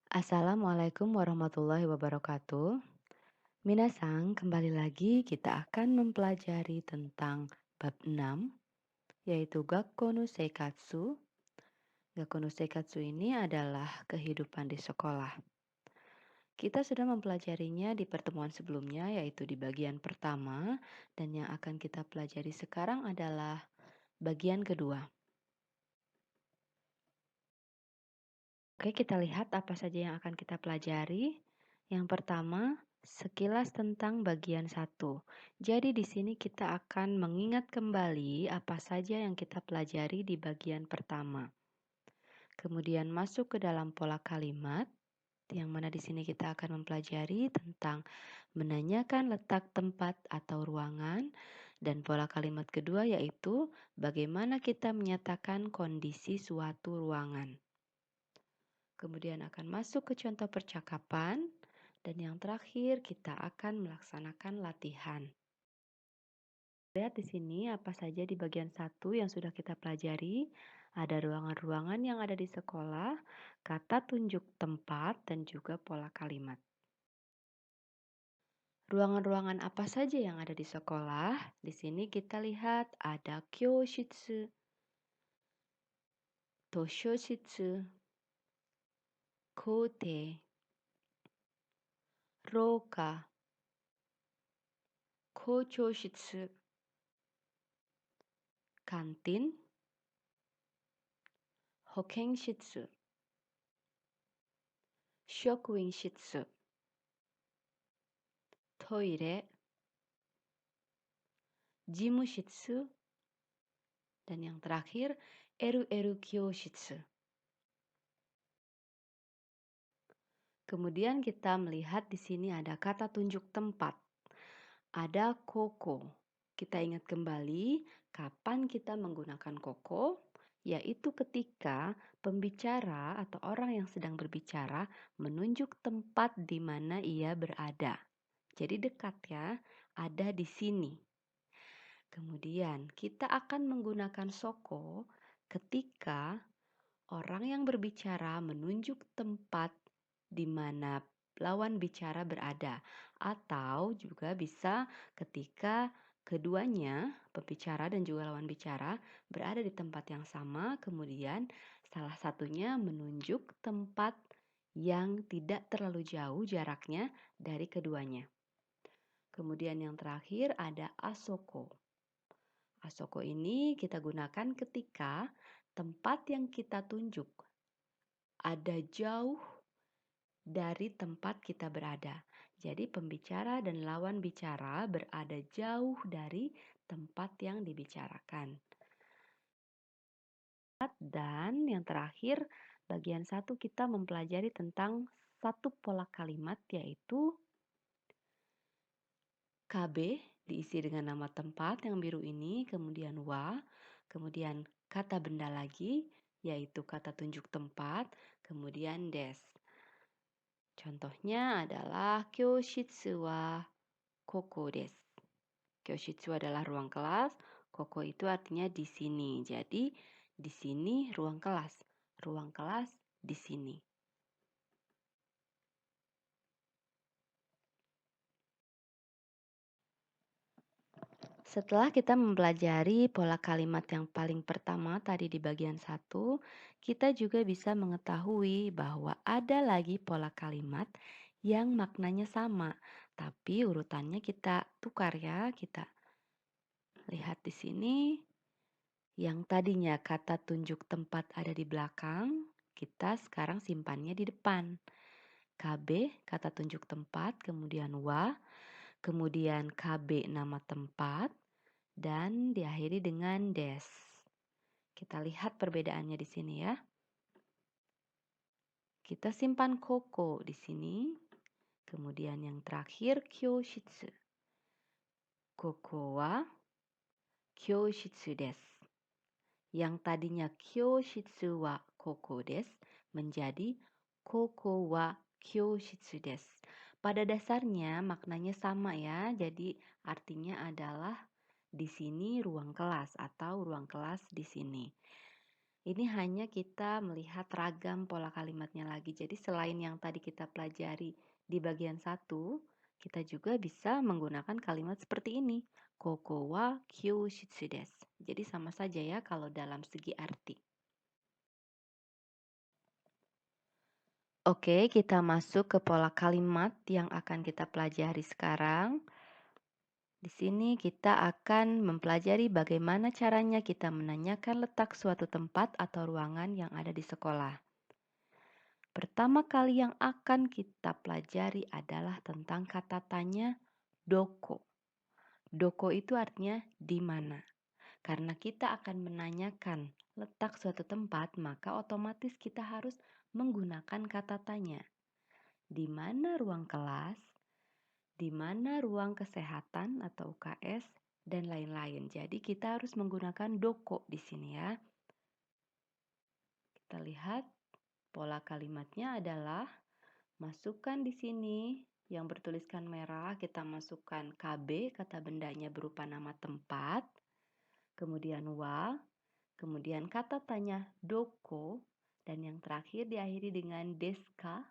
Assalamualaikum warahmatullahi wabarakatuh. Minasang, kembali lagi kita akan mempelajari tentang bab 6, yaitu Gakko no Seikatsu. Gakko no Seikatsu ini adalah kehidupan di sekolah. Kita sudah mempelajarinya di pertemuan sebelumnya, yaitu di bagian pertama, dan yang akan kita pelajari sekarang adalah bagian kedua. Oke, kita lihat apa saja yang akan kita pelajari. Yang pertama, sekilas tentang bagian 1. Jadi di sini kita akan mengingat kembali apa saja yang kita pelajari di bagian pertama. Kemudian masuk ke dalam pola kalimat, yang mana di sini kita akan mempelajari tentang menanyakan letak tempat atau ruangan, dan pola kalimat kedua yaitu bagaimana kita menyatakan kondisi suatu ruangan. Kemudian akan masuk ke contoh percakapan, dan yang terakhir kita akan melaksanakan latihan. Lihat di sini apa saja di bagian 1 yang sudah kita pelajari. Ada ruangan-ruangan yang ada di sekolah, kata tunjuk tempat, dan juga pola kalimat. Ruangan-ruangan apa saja yang ada di sekolah? Di sini kita lihat ada kyoshitsu, toshoshitsu, kote, rouka, kouchoushitsu, kantin, hokenshitsu, shokuinshitsu, toire, jimushitsu, dan yang terakhir eru kyoshitsu. Kemudian kita melihat di sini ada kata tunjuk tempat. Ada koko. Kita ingat kembali kapan kita menggunakan koko, yaitu ketika pembicara atau orang yang sedang berbicara menunjuk tempat di mana ia berada. Jadi dekat ya, ada di sini. Kemudian kita akan menggunakan soko ketika orang yang berbicara menunjuk tempat di mana lawan bicara berada, atau juga bisa ketika keduanya, pembicara dan juga lawan bicara, berada di tempat yang sama, kemudian salah satunya menunjuk tempat yang tidak terlalu jauh jaraknya dari keduanya. Kemudian yang terakhir ada asoko. Asoko ini kita gunakan ketika tempat yang kita tunjuk ada jauh dari tempat kita berada. Jadi pembicara dan lawan bicara berada jauh dari tempat yang dibicarakan. Dan yang terakhir, bagian 1 kita mempelajari tentang satu pola kalimat yaitu KB diisi dengan nama tempat yang biru ini, kemudian wa, kemudian kata benda lagi, yaitu kata tunjuk tempat, kemudian des. Contohnya adalah kyoshitsu wa koko desu. Kyoshitsu adalah ruang kelas, koko itu artinya di sini. Jadi di sini ruang kelas di sini. Setelah kita mempelajari pola kalimat yang paling pertama tadi di bagian 1, kita juga bisa mengetahui bahwa ada lagi pola kalimat yang maknanya sama, tapi urutannya kita tukar ya. Kita lihat di sini, yang tadinya kata tunjuk tempat ada di belakang, kita sekarang simpannya di depan. KB kata tunjuk tempat, kemudian wa, kemudian KB nama tempat, dan diakhiri dengan des. Kita lihat perbedaannya di sini ya. Kita simpan koko di sini. Kemudian yang terakhir kyoshitsu. Koko wa kyoshitsu desu. Yang tadinya kyoshitsu wa koko desu menjadi koko wa kyoshitsu desu. Pada dasarnya maknanya sama ya. Jadi artinya adalah di sini ruang kelas atau ruang kelas di sini. Ini hanya kita melihat ragam pola kalimatnya lagi. Jadi selain yang tadi kita pelajari di bagian 1, kita juga bisa menggunakan kalimat seperti ini. Koko wa kyushitsu desu. Jadi sama saja ya kalau dalam segi arti. Oke, kita masuk ke pola kalimat yang akan kita pelajari sekarang. Di sini kita akan mempelajari bagaimana caranya kita menanyakan letak suatu tempat atau ruangan yang ada di sekolah. Pertama kali yang akan kita pelajari adalah tentang kata tanya doko. Doko itu artinya di mana. Karena kita akan menanyakan letak suatu tempat, maka otomatis kita harus menggunakan kata tanya. Di mana ruang kelas? Di mana ruang kesehatan atau UKS, dan lain-lain. Jadi kita harus menggunakan doko di sini ya. Kita lihat pola kalimatnya adalah masukkan di sini yang bertuliskan merah, kita masukkan KB, kata bendanya berupa nama tempat, kemudian wa, kemudian kata tanya doko, dan yang terakhir diakhiri dengan deska.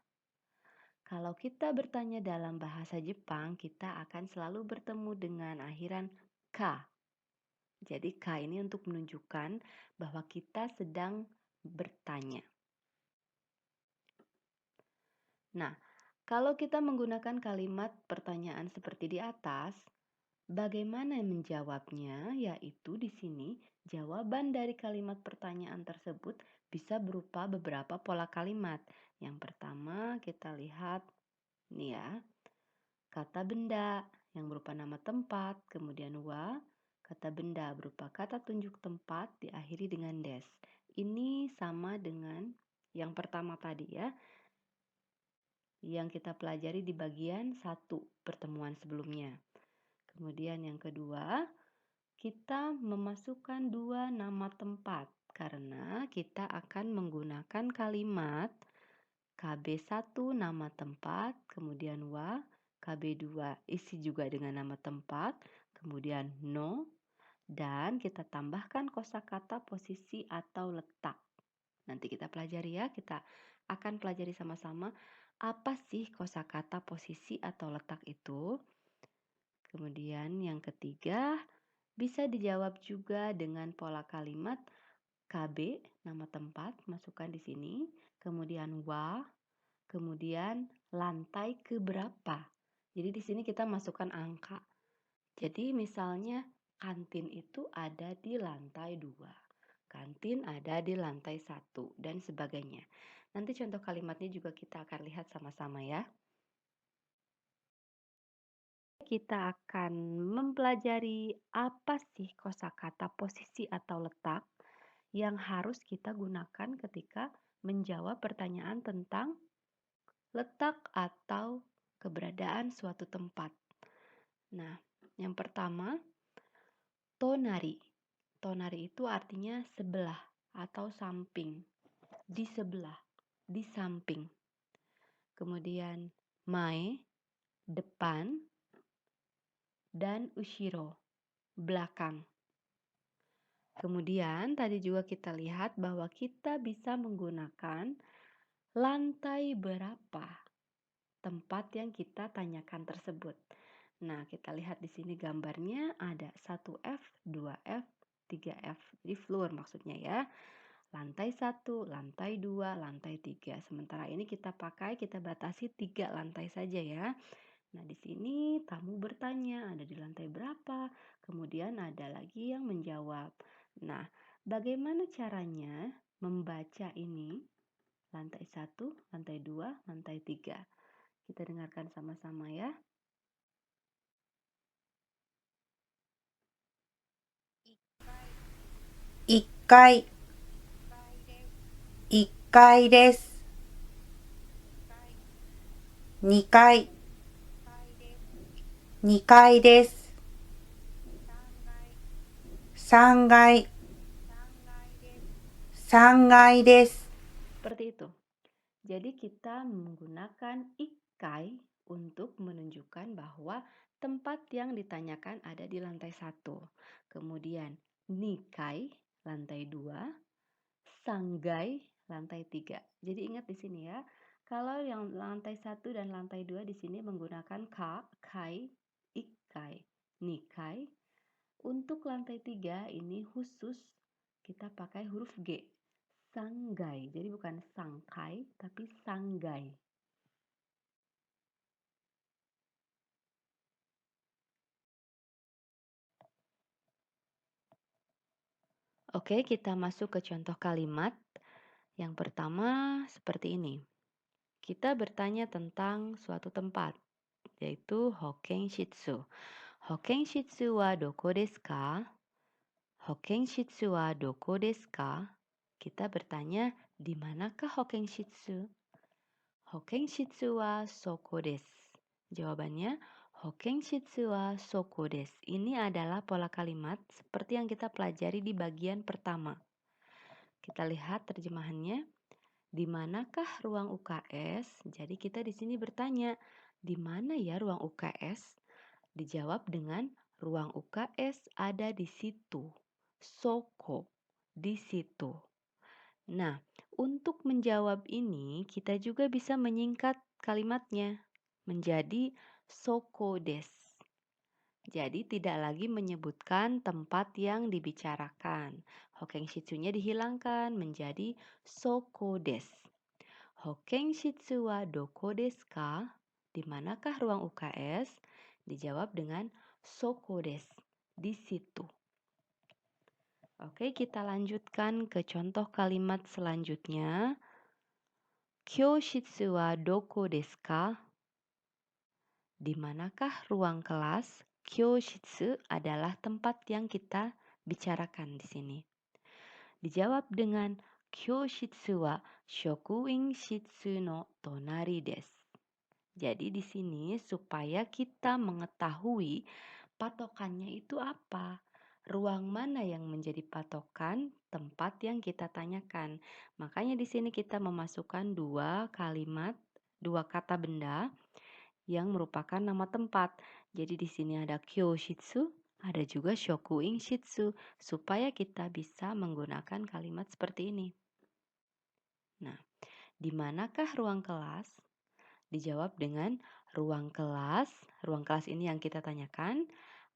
Kalau kita bertanya dalam bahasa Jepang, kita akan selalu bertemu dengan akhiran ka. Jadi ka ini untuk menunjukkan bahwa kita sedang bertanya. Nah, kalau kita menggunakan kalimat pertanyaan seperti di atas, bagaimana menjawabnya? Yaitu di sini jawaban dari kalimat pertanyaan tersebut bisa berupa beberapa pola kalimat. Yang pertama kita lihat nih ya, kata benda yang berupa nama tempat, kemudian wa, kata benda berupa kata tunjuk tempat diakhiri dengan des. Ini sama dengan yang pertama tadi ya, yang kita pelajari di bagian 1 pertemuan sebelumnya. Kemudian yang kedua, kita memasukkan 2 nama tempat karena kita akan menggunakan kalimat KB1 nama tempat, kemudian wa, KB2 isi juga dengan nama tempat, kemudian no, dan kita tambahkan kosakata posisi atau letak. Nanti kita pelajari ya, kita akan pelajari sama-sama apa sih kosakata posisi atau letak itu. Kemudian yang ketiga, bisa dijawab juga dengan pola kalimat KB, nama tempat, masukkan di sini, kemudian wa, kemudian lantai keberapa. Jadi di sini kita masukkan angka. Jadi misalnya kantin itu ada di lantai 2, kantin ada di lantai 1, dan sebagainya. Nanti contoh kalimatnya juga kita akan lihat sama-sama ya. Kita akan mempelajari apa sih kosakata posisi atau letak yang harus kita gunakan ketika menjawab pertanyaan tentang letak atau keberadaan suatu tempat. Nah, yang pertama, tonari. Tonari itu artinya sebelah atau samping, di sebelah, di samping. Kemudian mae, depan, dan ushiro, belakang. Kemudian tadi juga kita lihat bahwa kita bisa menggunakan lantai berapa tempat yang kita tanyakan tersebut. Nah, kita lihat di sini gambarnya ada 1F, 2F, 3F. Jadi floor maksudnya ya. Lantai 1, lantai 2, lantai 3. Sementara ini kita batasi 3 lantai saja ya. Nah, di sini tamu bertanya ada di lantai berapa, kemudian ada lagi yang menjawab. Nah, bagaimana caranya membaca ini? Lantai 1, lantai 2, lantai 3. Kita dengarkan sama-sama ya. Ikkai, 1階です。2階、2階です。3階、3階です。Seperti itu. Jadi kita menggunakan ikai untuk menunjukkan bahwa tempat yang ditanyakan ada di lantai 1. Kemudian nikai, lantai 2. Sanggai lantai 3. Jadi ingat di sini ya. Kalau yang lantai 1 dan lantai 2 di sini menggunakan ka, kai, ikai, nikai. Untuk lantai 3 ini khusus kita pakai huruf G. Sanggai. Jadi bukan sangkai tapi sanggai. Oke, kita masuk ke contoh kalimat. Yang pertama seperti ini. Kita bertanya tentang suatu tempat, yaitu Hoken Shitsu. Hoken Shitsu wa doko desu ka? Hoken Shitsu wa doko desu ka? Kita bertanya, di manakah Hoken Shitsu? Hoken Shitsu wa soko desu. Jawabannya, Hoken Shitsu wa soko desu. Ini adalah pola kalimat seperti yang kita pelajari di bagian pertama. Kita lihat terjemahannya. Di manakah ruang UKS? Jadi kita di sini bertanya, di mana ya ruang UKS? Dijawab dengan ruang UKS ada di situ. Soko, di situ. Nah, untuk menjawab ini kita juga bisa menyingkat kalimatnya menjadi soko des. Jadi tidak lagi menyebutkan tempat yang dibicarakan. Hoken shitsu-nya dihilangkan menjadi soko des. Hoken shitsu wa doko desu ka? Di manakah ruang UKS? Dijawab dengan soko des. Di situ. Oke, kita lanjutkan ke contoh kalimat selanjutnya. Kyoshitsu wa doko desu ka? Di manakah ruang kelas? Kyoshitsu adalah tempat yang kita bicarakan di sini. Dijawab dengan Kyoshitsu wa shokuin shitsu no tonari desu. Jadi di sini supaya kita mengetahui patokannya itu apa. Ruang mana yang menjadi patokan tempat yang kita tanyakan. Makanya di sini kita memasukkan dua kalimat, dua kata benda yang merupakan nama tempat. Jadi di sini ada Kyoshitsu, ada juga Shokuin Shitsu, supaya kita bisa menggunakan kalimat seperti ini. Nah, di manakah ruang kelas? Dijawab dengan ruang kelas. Ruang kelas ini yang kita tanyakan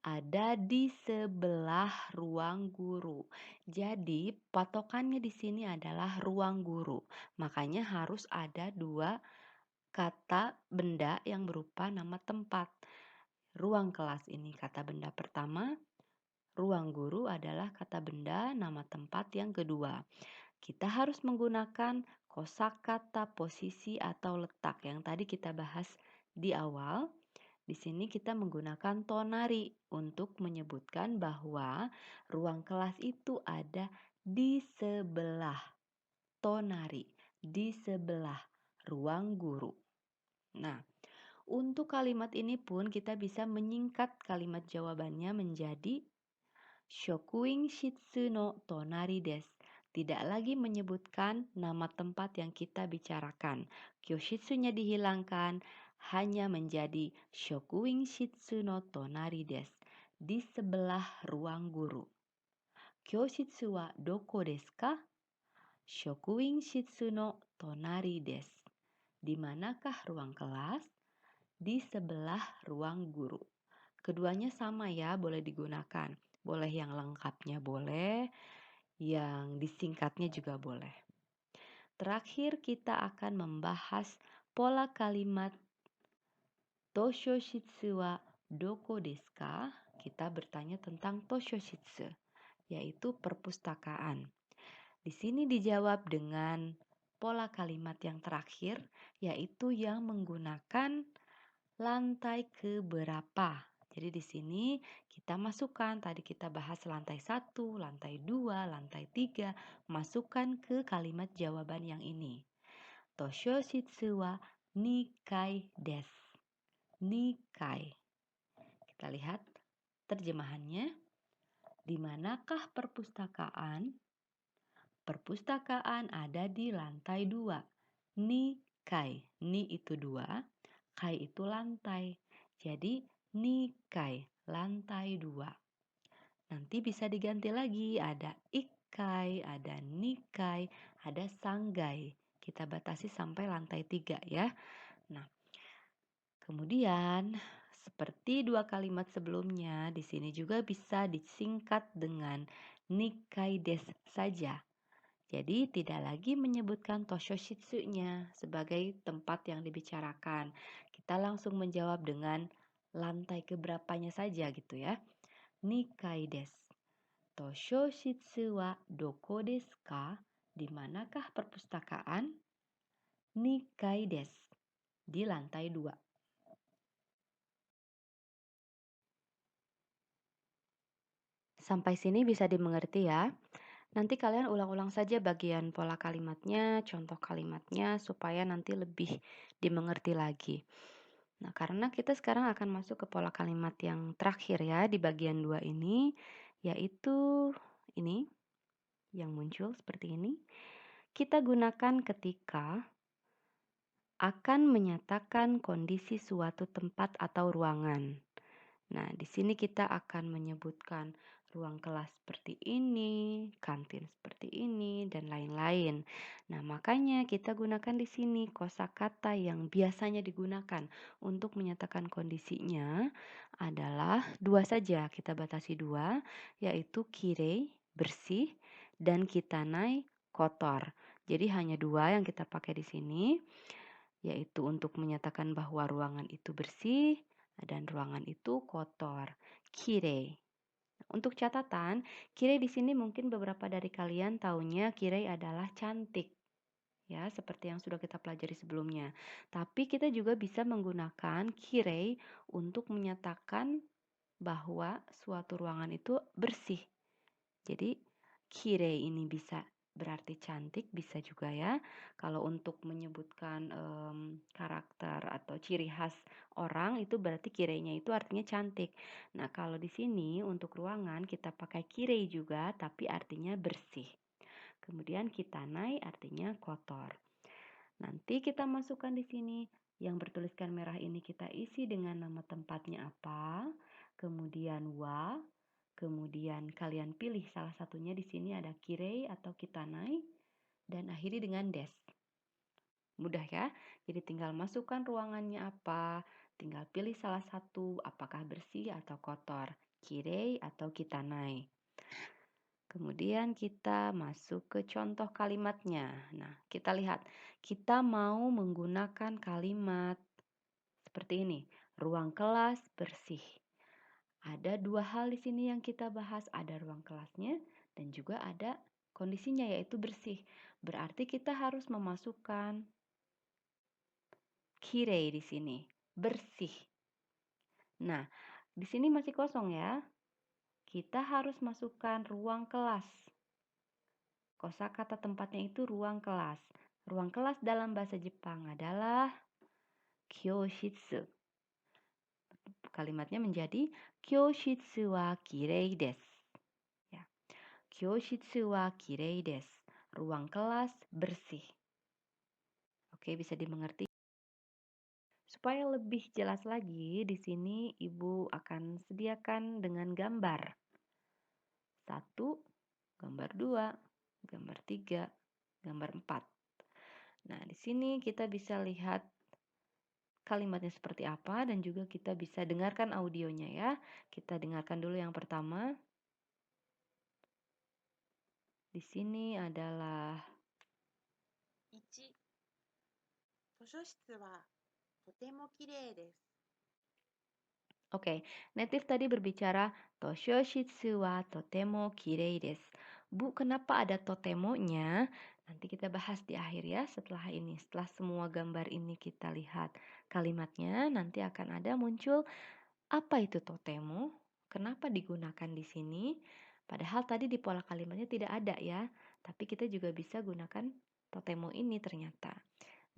ada di sebelah ruang guru. Jadi patokannya di sini adalah ruang guru. Makanya harus ada dua kata benda yang berupa nama tempat. Ruang kelas ini kata benda pertama, ruang guru adalah kata benda nama tempat yang kedua. Kita harus menggunakan kosakata posisi atau letak yang tadi kita bahas di awal. Di sini kita menggunakan tonari untuk menyebutkan bahwa ruang kelas itu ada di sebelah tonari, di sebelah ruang guru. Nah, untuk kalimat ini pun kita bisa menyingkat kalimat jawabannya menjadi Shokuin shitsu no tonari desu. Tidak lagi menyebutkan nama tempat yang kita bicarakan. Kyoshitsu-nya dihilangkan, hanya menjadi Shokuin shitsu no tonari desu. Di sebelah ruang guru. Kyoshitsu wa doko desu ka? Shokuin shitsu no tonari desu. Di manakah ruang kelas? Di sebelah ruang guru. Keduanya sama ya, boleh digunakan. Boleh yang lengkapnya boleh, yang disingkatnya juga boleh. Terakhir kita akan membahas pola kalimat Toshoshitsu wa doko desu ka? Kita bertanya tentang Toshoshitsu, yaitu perpustakaan. Di sini dijawab dengan pola kalimat yang terakhir, yaitu yang menggunakan lantai keberapa. Jadi di sini kita masukkan, tadi kita bahas lantai 1, lantai 2, lantai 3, masukkan ke kalimat jawaban yang ini. Toshoshitsu wa nikai desu. Nikai. Kita lihat terjemahannya. Di manakah perpustakaan? Perpustakaan ada di lantai 2. Nikai. Ni itu 2, kai itu lantai. Jadi nikai, lantai 2. Nanti bisa diganti lagi, ada ikai, ada nikai, ada sanggai. Kita batasi sampai lantai 3 ya. Nah, kemudian seperti dua kalimat sebelumnya, di sini juga bisa disingkat dengan nikai des saja. Jadi tidak lagi menyebutkan toshoshitsu-nya sebagai tempat yang dibicarakan. Kita langsung menjawab dengan lantai keberapanya saja gitu ya. Nikai desu. Toshoshitsu wa doko desu ka? Di manakah perpustakaan? Nikai desu. Di lantai 2. Sampai sini bisa dimengerti ya. Nanti kalian ulang-ulang saja bagian pola kalimatnya, contoh kalimatnya, supaya nanti lebih dimengerti lagi. Nah, karena kita sekarang akan masuk ke pola kalimat yang terakhir ya di bagian 2 ini, yaitu ini yang muncul seperti ini. Kita gunakan ketika akan menyatakan kondisi suatu tempat atau ruangan. Nah, di sini kita akan menyebutkan ruang kelas seperti ini, kantin seperti ini, dan lain-lain. Nah, makanya kita gunakan di sini kosakata yang biasanya digunakan untuk menyatakan kondisinya adalah dua saja. Kita batasi dua, yaitu kirei, bersih, dan kitanai, kotor. Jadi hanya dua yang kita pakai di sini, yaitu untuk menyatakan bahwa ruangan itu bersih dan ruangan itu kotor. Kirei. Untuk catatan, kirei di sini mungkin beberapa dari kalian taunya kirei adalah cantik. Ya, seperti yang sudah kita pelajari sebelumnya. Tapi kita juga bisa menggunakan kirei untuk menyatakan bahwa suatu ruangan itu bersih. Jadi, kirei ini bisa berarti cantik, bisa juga ya. Kalau untuk menyebutkan karakter atau ciri khas orang, itu berarti kireinya itu artinya cantik. Nah, kalau di sini untuk ruangan kita pakai kirei juga, tapi artinya bersih. Kemudian kitanai artinya kotor. Nanti kita masukkan di sini yang bertuliskan merah ini kita isi dengan nama tempatnya apa, kemudian wa, kemudian kalian pilih salah satunya di sini ada kirei atau kitanai, dan akhiri dengan des. Mudah ya, jadi tinggal masukkan ruangannya apa, tinggal pilih salah satu apakah bersih atau kotor, kirei atau kitanai. Kemudian kita masuk ke contoh kalimatnya. Nah, kita lihat, kita mau menggunakan kalimat seperti ini, ruang kelas bersih. Ada dua hal di sini yang kita bahas, ada ruang kelasnya dan juga ada kondisinya yaitu bersih. Berarti kita harus memasukkan kirei di sini, bersih. Nah, di sini masih kosong ya. Kita harus masukkan ruang kelas. Kosakata tempatnya itu ruang kelas. Ruang kelas dalam bahasa Jepang adalah kyoshitsu. Kalimatnya menjadi kyoshitsu wa kirei desu. Ya. Kyoshitsu wa kirei desu. Ruang kelas bersih. Oke, bisa dimengerti. Supaya lebih jelas lagi, di sini Ibu akan sediakan dengan gambar. 1, gambar 2, gambar 3, gambar 4. Nah, di sini kita bisa lihat kalimatnya seperti apa dan juga kita bisa dengarkan audionya ya. Kita dengarkan dulu yang pertama. Di sini adalah 1、図書室はとてもきれいです。Oke, native tadi berbicara Toshoshitsu wa totemo kirei desu. Bu, kenapa ada totemonya? Nanti kita bahas di akhir ya setelah ini. Setelah semua gambar ini kita lihat kalimatnya, nanti akan ada muncul apa itu totemo? Kenapa digunakan di sini? Padahal tadi di pola kalimatnya tidak ada ya, tapi kita juga bisa gunakan totemo ini ternyata.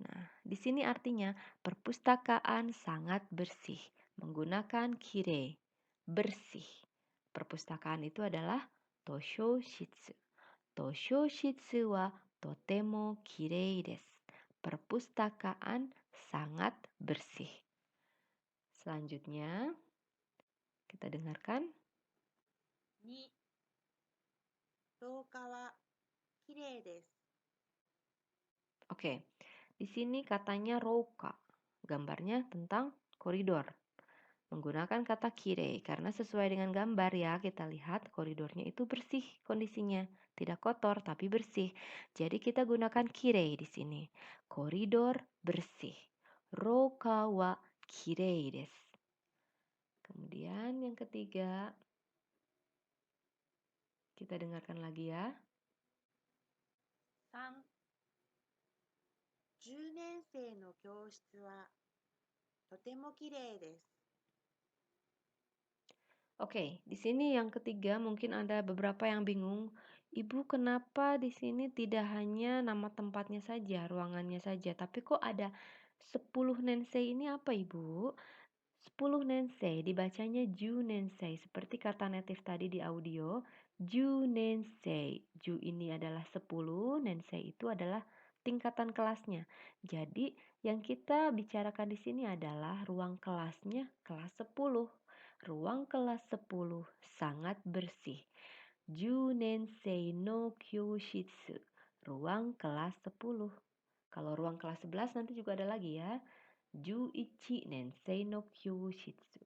Nah, di sini artinya perpustakaan sangat bersih, menggunakan kirei, bersih. Perpustakaan itu adalah toshoshitsu. Toshoshitsu wa totemo kirei desu. Perpustakaan sangat bersih. Selanjutnya, kita dengarkan. 2、廊下はきれいです。Oke, di sini katanya rouka. Gambarnya tentang koridor. Menggunakan kata kire karena sesuai dengan gambar ya, kita lihat koridornya itu bersih kondisinya, tidak kotor tapi bersih. Jadi kita gunakan kire di sini. Koridor bersih. Rouka wa kirei desu. Kemudian yang ketiga, kita dengarkan lagi ya. 3、10年生の教室はとてもきれいです。Oke, di sini yang ketiga mungkin ada beberapa yang bingung. Ibu, kenapa di sini tidak hanya nama tempatnya saja, ruangannya saja, tapi kok ada 10 nensei ini apa, Ibu? 10 nensei dibacanya ju nensei seperti kata native tadi di audio. Ju nensei. Ju ini adalah 10, nensei itu adalah tingkatan kelasnya. Jadi yang kita bicarakan di sini adalah ruang kelasnya kelas 10. Ruang kelas 10 sangat bersih. Ju nensei no kyoshitsu. Ruang kelas 10. Kalau ruang kelas 11 nanti juga ada lagi ya. Juichi nensei no kyoshitsu.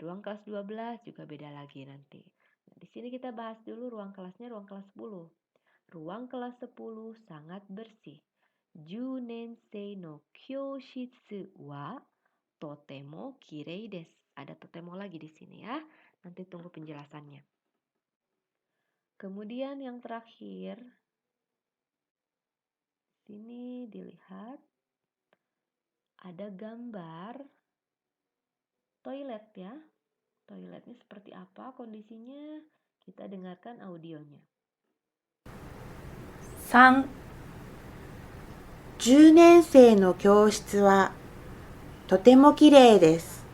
Ruang kelas 12 juga beda lagi nanti. Nah, di sini kita bahas dulu ruang kelasnya, ruang kelas 10. Ruang kelas 10 sangat bersih. Ju nensei no kyoshitsu wa totemo kirei desu. Ada totemo lagi di sini ya. Nanti tunggu penjelasannya. Kemudian yang terakhir, sini dilihat ada gambar toilet ya. Toiletnya seperti apa kondisinya? Kita dengarkan audionya. 3、10年生の教室はとてもきれいです。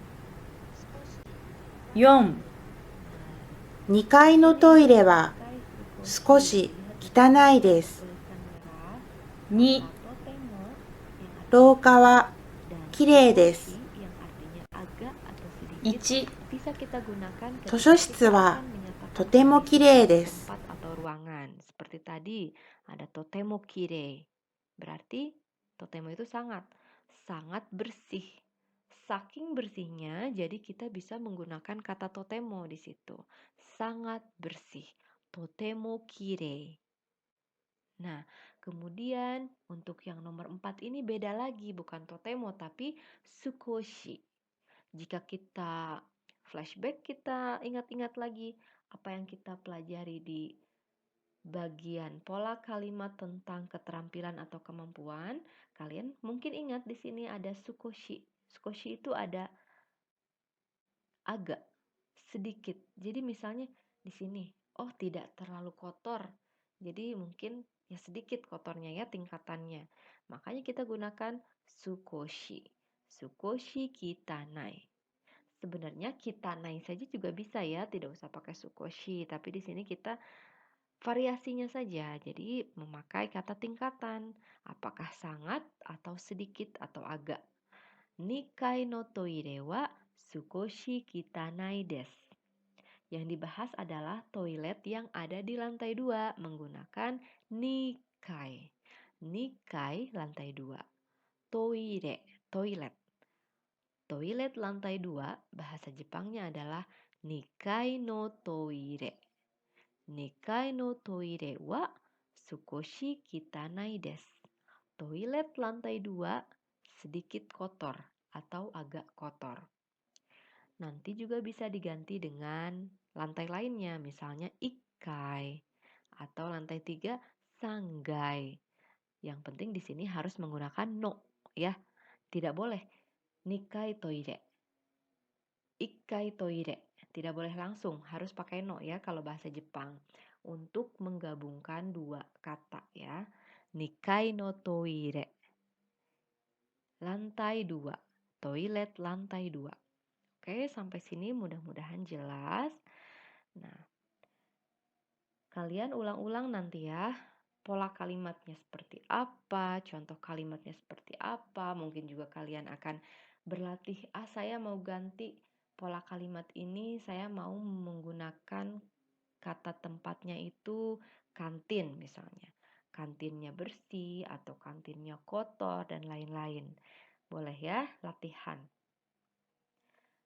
4、2階のトイレは少し汚いです。2、廊下はきれいです。1、図書室はとてもきれいです。 atau ruangan. Seperti tadi ada totemo kirei. Berarti totemo itu sangat bersih. Saking bersihnya, jadi kita bisa menggunakan kata totemo di situ. Sangat bersih. Totemo kirei. Nah, kemudian untuk yang nomor 4 ini beda lagi, bukan totemo tapi sukoshi. Jika kita flashback, kita ingat-ingat lagi apa yang kita pelajari di bagian pola kalimat tentang keterampilan atau kemampuan, kalian mungkin ingat di sini ada sukoshi. Sukoshi itu ada agak, sedikit. Jadi misalnya di sini, oh tidak terlalu kotor. Jadi mungkin ya sedikit kotornya ya tingkatannya. Makanya kita gunakan sukoshi. Sukoshi kitanai. Sebenarnya kitanai saja juga bisa ya, tidak usah pakai sukoshi. Tapi di sini kita variasinya saja. Jadi memakai kata tingkatan. Apakah sangat atau sedikit atau agak. Nikai no toire wa sukoshi kitanai desu. Yang dibahas adalah toilet yang ada di lantai 2 menggunakan nikai. Nikai lantai 2. Toire, toilet. Toilet lantai 2 bahasa Jepangnya adalah nikai no toire. Nikai no toire wa sukoshi kitanai desu. Toilet lantai 2 sedikit kotor atau agak kotor. Nanti juga bisa diganti dengan lantai lainnya, misalnya ikai atau lantai 3 sanggai. Yang penting di sini harus menggunakan no ya. Tidak boleh nikai toire, ikai toire. Tidak boleh langsung, harus pakai no ya kalau bahasa Jepang. Untuk menggabungkan dua kata ya. Nikai no toire. Lantai 2. Toilet lantai 2. Oke, sampai sini mudah-mudahan jelas. Nah, kalian ulang-ulang nanti ya. Pola kalimatnya seperti apa, contoh kalimatnya seperti apa. Mungkin juga kalian akan berlatih, saya mau ganti pola kalimat ini, saya mau menggunakan kata tempatnya itu kantin misalnya. Kantinnya bersih atau kantinnya kotor dan lain-lain. Boleh ya latihan.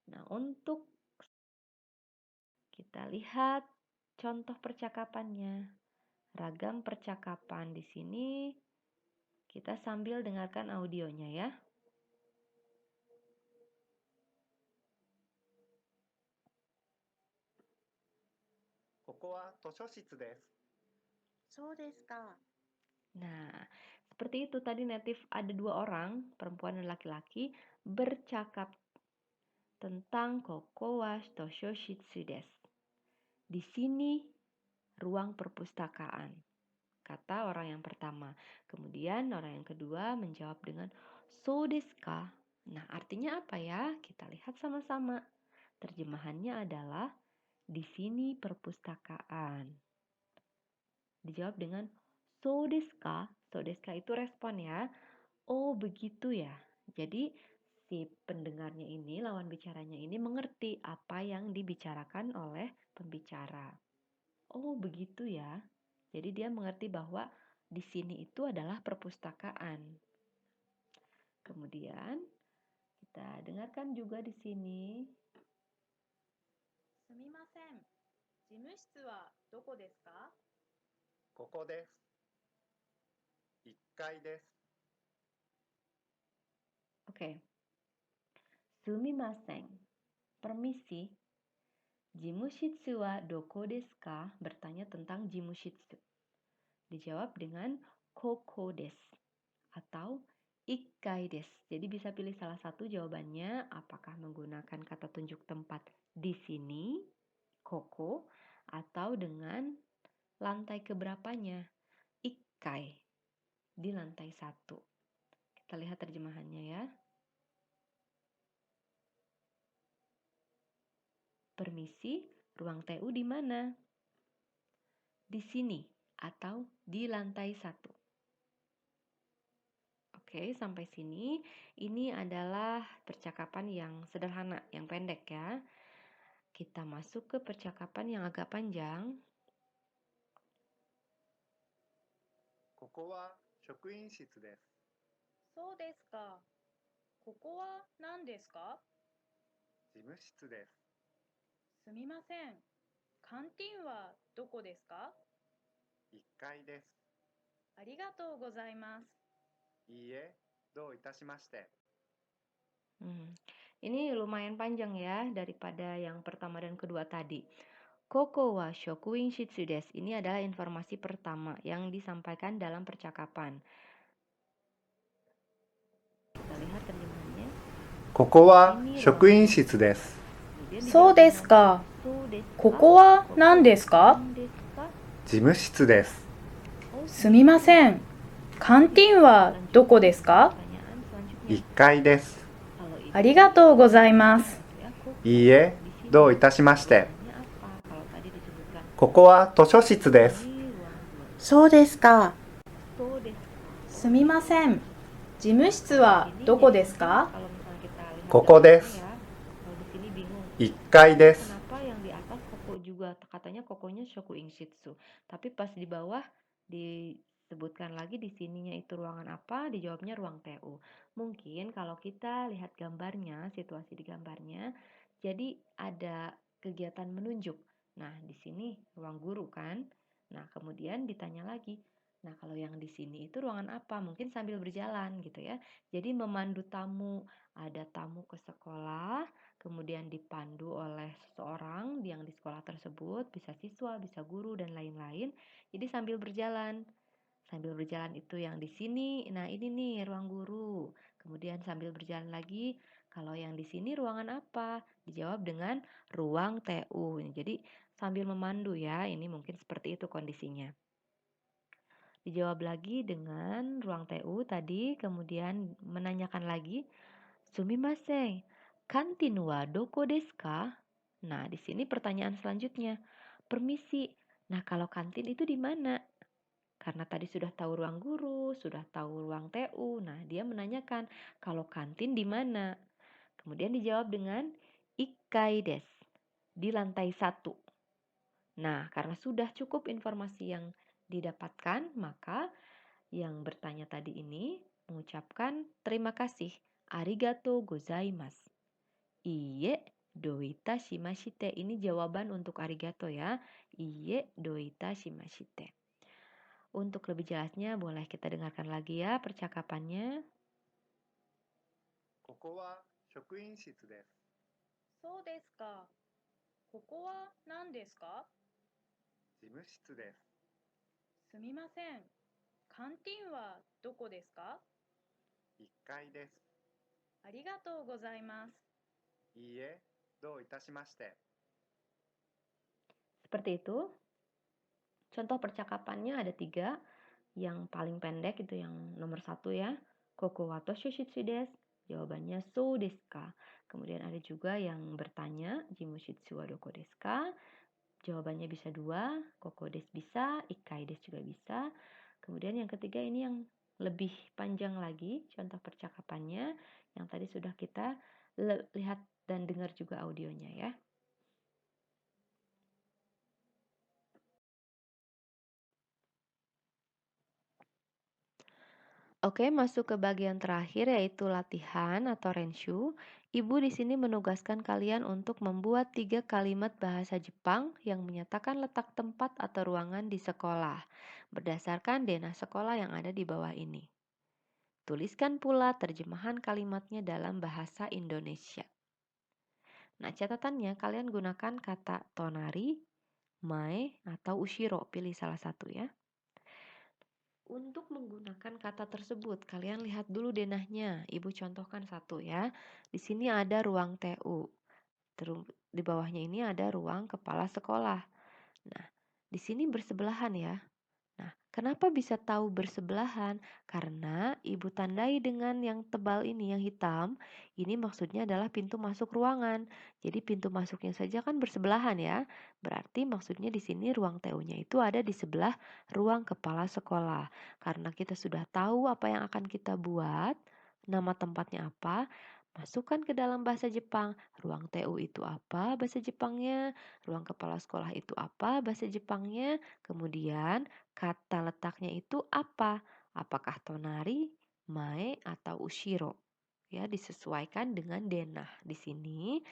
Nah, untuk kita lihat contoh percakapannya. Ragam percakapan di sini kita sambil dengarkan audionya ya. ここは図書室です。そうですか。 Nah, seperti itu tadi native ada 2 orang, perempuan dan laki-laki, bercakap tentang Koko wa Toshoshitsu desu. Di sini ruang perpustakaan, kata orang yang pertama. Kemudian orang yang kedua menjawab dengan so desu ka? Nah, artinya apa ya? Kita lihat sama-sama. Terjemahannya adalah di sini perpustakaan. Dijawab dengan so desu ka? So desu ka itu respon ya. Oh, begitu ya. Jadi si pendengarnya ini, lawan bicaranya ini mengerti apa yang dibicarakan oleh pembicara. Oh, begitu ya. Jadi dia mengerti bahwa di sini itu adalah perpustakaan. Kemudian kita dengarkan juga di sini. すみません。事務室はどこですか？ここです。1階です。 Oke. Sumimasen. Permisi. Jimushitsu wa doko desu ka? Bertanya tentang jimushitsu. Dijawab dengan koko desu atau ikkai desu. Jadi bisa pilih salah satu jawabannya, apakah menggunakan kata tunjuk tempat di sini, koko, atau dengan lantai keberapanya, ikkai, di lantai 1. Kita lihat terjemahannya ya. Permisi, ruang TU di mana? Di sini atau di lantai 1. Oke, sampai sini. Ini adalah percakapan yang sederhana, yang pendek ya. Kita masuk ke percakapan yang agak panjang. ここは職員室です。そうですか。ここは何ですか？事務室です。すみません。カンティンはどこですか？1階です。ありがとうございます。いいえ、どういたしまして。 Ini lumayan panjang ya daripada yang pertama dan kedua tadi. Koko wa shokuin shitsu desu. Ini adalah informasi pertama yang disampaikan dalam percakapan. Kita lihat terjemahannya. ここは職員室です。そうですか。ここは何ですか？事務室です。すみません。カンティンはどこですか？ 1階です。ありがとうございます。いいえ、どういたしまして。ここは図書室です。そうですか。すみません。事務室はどこですか？ここです。1階です。 Kenapa yang di atas koko juga? Katanya kokonya shokuin shitsu. Tapi pas di bawah disebutkan lagi di sininya itu ruangan apa, dijawabnya ruang TU. Mungkin kalau kita lihat gambarnya, situasi di gambarnya, jadi ada kegiatan menunjuk. Nah, di sini ruang guru kan. Nah, kemudian ditanya lagi. Nah, kalau yang di sini itu ruangan apa? Mungkin sambil berjalan gitu ya. Jadi memandu tamu, ada tamu ke sekolah, kemudian dipandu oleh seseorang yang di sekolah tersebut, bisa siswa, bisa guru, dan lain-lain. Jadi sambil berjalan itu yang di sini, nah ini nih ruang guru. Kemudian sambil berjalan lagi, kalau yang di sini ruangan apa? Dijawab dengan ruang TU. Jadi sambil memandu ya, ini mungkin seperti itu kondisinya. Dijawab lagi dengan ruang TU tadi, kemudian menanyakan lagi, Sumimasen, kantin wa doko desu ka? Nah, di sini pertanyaan selanjutnya. Permisi. Nah, kalau kantin itu di mana? Karena tadi sudah tahu ruang guru, sudah tahu ruang TU. Nah, dia menanyakan, kalau kantin di mana? Kemudian dijawab dengan ikkai desu, di lantai 1. Nah, karena sudah cukup informasi yang didapatkan, maka yang bertanya tadi ini mengucapkan terima kasih. Arigatou gozaimasu. Iye doita shimashite. Ini jawaban untuk arigato ya. Iye doita shimashite. Untuk lebih jelasnya boleh kita dengarkan lagi ya percakapannya. ここは職員室です。そうですか。ここは何ですか？事務室です。すみません。カンティンはどこですか？1階です。ありがとうございます。いいえ、どういたしまして。 Seperti itu. Contoh percakapannya ada 3. Yang paling pendek itu yang nomor 1 ya. Koko wa toshishitsu desu. Jawabannya so desu ka. Kemudian ada juga yang bertanya, jimushitsu wa doko desu ka? Jawabannya bisa 2. Koko desu bisa, ikai desu juga bisa. Kemudian yang ketiga ini yang lebih panjang lagi contoh percakapannya yang tadi sudah kita lihat dan dengar juga audionya ya. Oke, masuk ke bagian terakhir yaitu latihan atau renshu. Ibu di sini menugaskan kalian untuk membuat 3 kalimat bahasa Jepang yang menyatakan letak tempat atau ruangan di sekolah berdasarkan denah sekolah yang ada di bawah ini. Tuliskan pula terjemahan kalimatnya dalam bahasa Indonesia. Nah, catatannya kalian gunakan kata tonari, mae, atau ushiro. Pilih salah satu ya. Untuk menggunakan kata tersebut, kalian lihat dulu denahnya. Ibu contohkan satu ya. Di sini ada ruang TU. Di bawahnya ini ada ruang kepala sekolah. Nah, di sini bersebelahan ya. Nah, kenapa bisa tahu bersebelahan? Karena ibu tandai dengan yang tebal ini, yang hitam. Ini maksudnya adalah pintu masuk ruangan. Jadi pintu masuknya saja kan bersebelahan ya. Berarti maksudnya di sini ruang TU-nya itu ada di sebelah ruang kepala sekolah. Karena kita sudah tahu apa yang akan kita buat, nama tempatnya apa, masukkan ke dalam bahasa Jepang. Ruang TU itu apa bahasa Jepangnya? Ruang kepala sekolah itu apa bahasa Jepangnya? Kemudian kata letaknya itu apa? Apakah tonari, mae, atau ushiro? Ya, disesuaikan dengan denah di sini.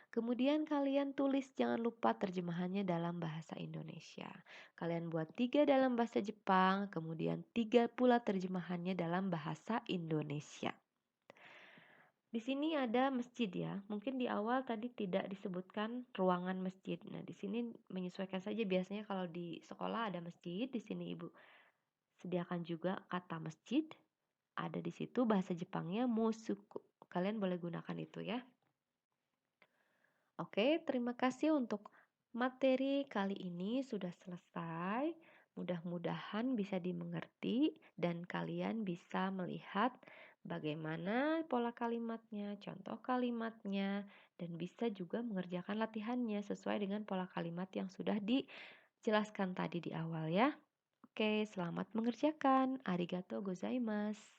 Kemudian kalian tulis, jangan lupa terjemahannya dalam bahasa Indonesia. Kalian buat 3 dalam bahasa Jepang, kemudian 3 pula terjemahannya dalam bahasa Indonesia. Di sini ada masjid ya. Mungkin di awal tadi tidak disebutkan ruangan masjid. Nah, di sini menyesuaikan saja, biasanya kalau di sekolah ada masjid, di sini Ibu sediakan juga kata masjid. Ada di situ bahasa Jepangnya musuku. Kalian boleh gunakan itu ya. Oke, terima kasih untuk materi kali ini sudah selesai. Mudah-mudahan bisa dimengerti dan kalian bisa melihat bagaimana pola kalimatnya, contoh kalimatnya, dan bisa juga mengerjakan latihannya sesuai dengan pola kalimat yang sudah dijelaskan tadi di awal ya. Oke, selamat mengerjakan. Arigatou gozaimasu.